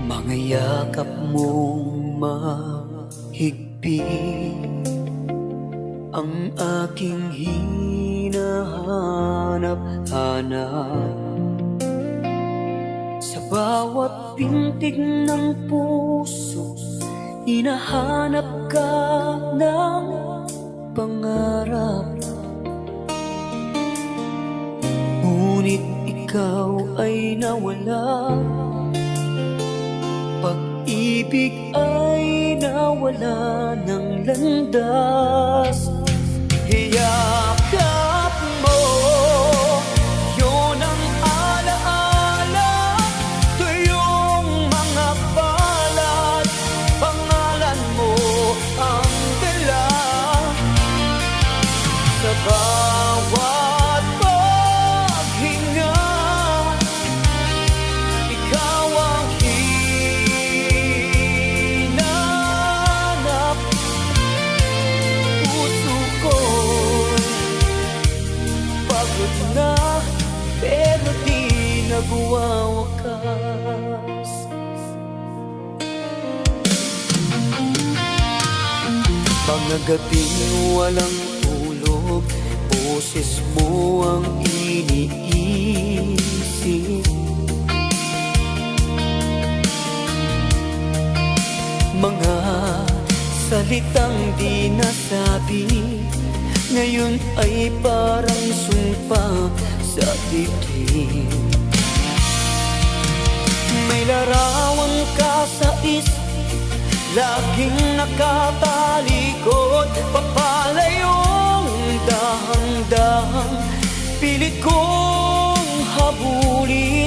Mga yakap mong mahigpit ang aking hinahanap-hanap. Sa bawat pintig ng puso, hinahanap ka ng pangarap. Ngunit ikaw ay nawala, pag-ibig ay nawala ng landas. Hiyakap mo, yun ang alaala, tuyong mga palad, pangalan mo ang dala. Sa bawat paghinga, ikaw ang hinanap. Puso ko'y pagod na, pero di nagwawakas. Mga gabing walang tulog, boses mo ang iniisip. Mga salitang di nasabi, ngayon ay parang sumpa sa dibdib. May larawan ka sa isip, laging nakatalikod, papalayong dahang-dahang, pilit kong habulin.